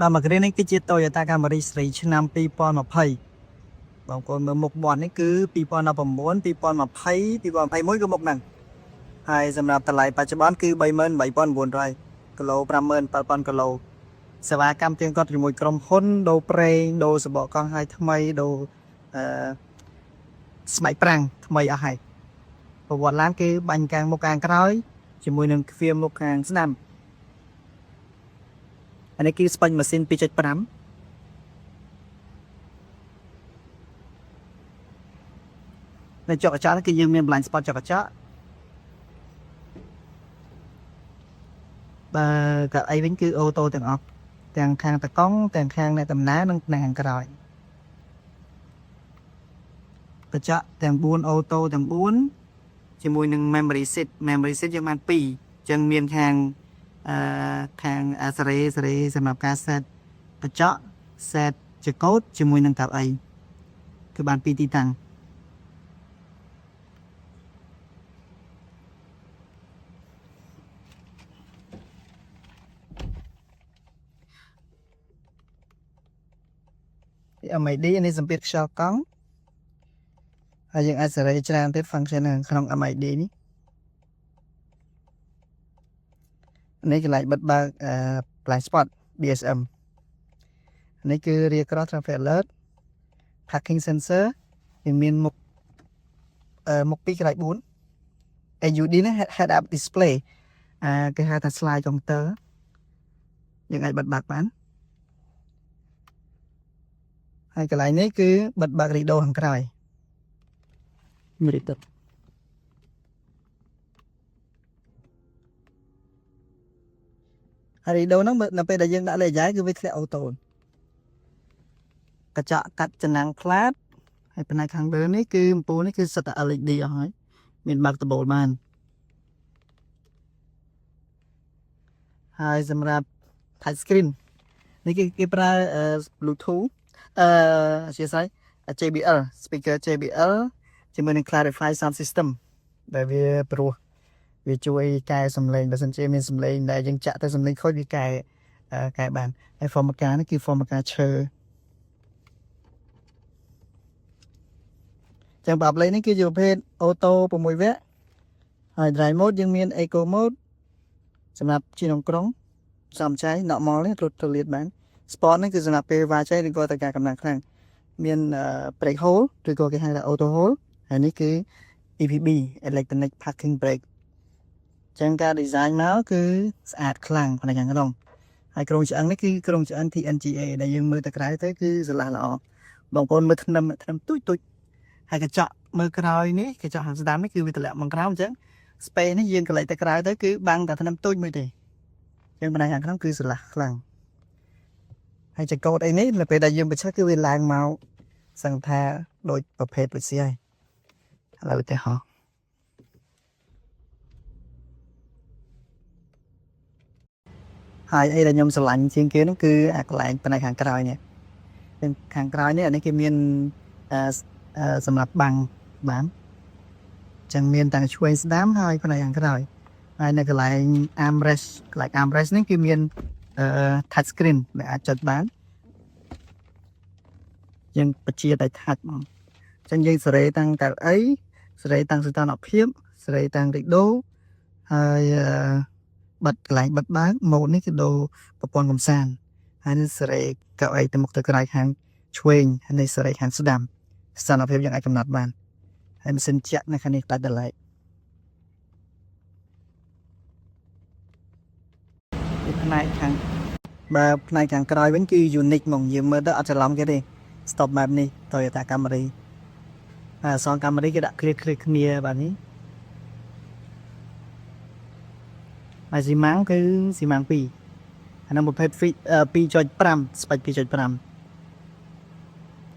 ដល់មកគ្រានេះគឺជា Toyota Camry ស្រីឆ្នាំ2020បងប្អូនមើលមុខមាត់នេះគឺ2019 2020 2021គឺមុខហ្នឹងហើយសម្រាប់តម្លៃបច្ចុប្បន្នគឺ 38,900 គីឡូ 57,000 គីឡូសេវាកម្មទៀងទាត់ជាមួយក្រុមហ៊ុនដូរប្រេងដូរសបកកង់ឲ្យថ្មីដូរស្បែកប្រាំងថ្មីអស់ហើយប្រវត្តិឡានគឺបាញ់កាំងមុខកាំងក្រោយជាមួយនឹងទ្វារមុខខាងស្ដាំអានេះគឺស្ពេញម៉ាស៊ីន 2.5 នៅចុកកញ្ចក់នេះគឺយើងមាន blind spot ចុកកញ្ចក់បើកៅអីវិញគឺអូតូទាំងអស់ទាំងខាងតកង់ទាំងខាងអ្នកដំណើរនិងខាងក្រោយកញ្ចក់ទាំង4អូតូទាំង4ជាមួយនឹង memory seat យើងបាន2អញ្ចឹងមានខាងសេរីសម្រាប់ការ set កញ្ចក់ set ចកោតជាមួយនឹងកៅអីគឺបាន2ទីតាំងMID នេះសម្ពាធខ្យល់កង់ហើយយើងអាចសេរីច្រើនទៀត function នៅក្នុង MID នេះនេះកន្លែងបិទបើកblind spot DSM នេះគឺ rear cross traffic alert parking sensor វាមានមុខ2កន្លែង4 AUD នេះ head up display គេហៅថា slide counter យើងអាចបិទបើកបានហើយកន្លែងនេះគឺបិទបើករីដូខាងក្រោយមើលទៅហើយរីដូហ្នឹងនៅពេលដែលយើងដាក់លេខអាយ៉ៃគឺវាធ្លាក់អូតូកញ្ចក់កាត់ចំណាំងផ្លាតហើយផ្នែកខាងលើនេះគឺអំពូលនេះគឺសិតតែ LED អស់ហើយមានបើកដបូលបានហើយសម្រាប់ touch screen នេះគេប្រើ Bluetooth អធិស្ឋាន JBL speaker JBL ជាមួយនឹង Clarify Sound System ដែលវាព្រោះវាជួយកែសំឡេងបើសិនជាមានសំឡេងដែលយើងចាក់ទៅសំឡេងខូចវាកែបានហើយ Formica នេះគឺ Formica ឈើចឹងប្រអប់លេខនេះគឺជាប្រភេទអូតូ6វគ្គហើយ Drive Mode យើងមាន Eco Mode សម្រាប់ជិះក្នុងក្រុងសំចៃ normal នេះរត់ទៅលៀតបាន Sport នេះគឺសម្រាប់ពេលវ៉ាចៃឬក៏ទៅការកំណត់ខ្លាំងមាន brake hold ឬក៏គេហៅថា auto hold ហើយនេះគឺ EPB electronic parking brake ចឹងការ design មកគឺស្អាតខ្លាំងផ្នែកខាងក្នុងហើយក្រុងឆ្អឹងនេះគឺក្រុងឆ្អឹង TNGA ដែលយើងមើលទៅក្រៅទៅគឺស្រឡះល្អបងប្អូនមើលថ្នាំទូចហើយកញ្ចក់មើលក្រោយនេះកញ្ចក់ខាងស្ដាំនេះគឺវាតម្លាក់មកក្រោមអញ្ចឹង space នេះយើងកន្លែងទៅក្រៅទៅគឺបាំងតែថ្នាំទូចមួយទេចឹងផ្នែកខាងក្នុងគឺស្រឡះខ្លាំងហើយចង្កូតអីនេះនៅពេលដែលយើងបញ្ឆេះគឺវាឡើងមកសឹងថាដូចប្រភេទរុស្ស៊ីហើយឥឡូវទៅហោះហើយអីដែលខ្ញុំស្រឡាញ់ជាងគេនោះគឺអាកន្លែងផ្នែកខាងក្រោយនេះខាងក្រោយនេះអានេះគេមានសម្រាប់បាំងបានចឹងមានទាំងឆ្វេងស្ដាំហើយផ្នែកខាងក្រោយហើយនៅកន្លែង armrest នេះគឺមានtouch screen ដែលអាចចុចបានយើងបញ្ជាតែ touch ហ្មងចឹងយើងសេរីតាំងកៅអីសេរីតាំងសីតុណ្ហភាពសេរីតាំងរីដូហើយបិទកន្លែងបិទបើក mode នេះគឺដូរប្រព័ន្ធកំសាន្តហើយនេះសេរីកៅអីទៅមុខទៅក្រោយខាងឆ្វេងហើយនេះសេរីខាងស្ដាំសីតុណ្ហភាពយើងអាចកំណត់បានហើយម៉ាស៊ីនចាក់នៅខាងនេះដាច់ដល់ឡែកផ្នែកខាងផ្នែកខាងក្រោយវិញគឺ unique ហ្មងយើងមើលទៅអត់ច្រឡំគេទេ stop map នេះ Toyota Camry ហើយអក្សរ Camry គេដាក់គ្រាគ្នាបាទនេះហើយស៊ីម៉ាំងគឺស៊ីម៉ាំង2អានោះប្រភេទ 2.5 ស្ពេច 2.5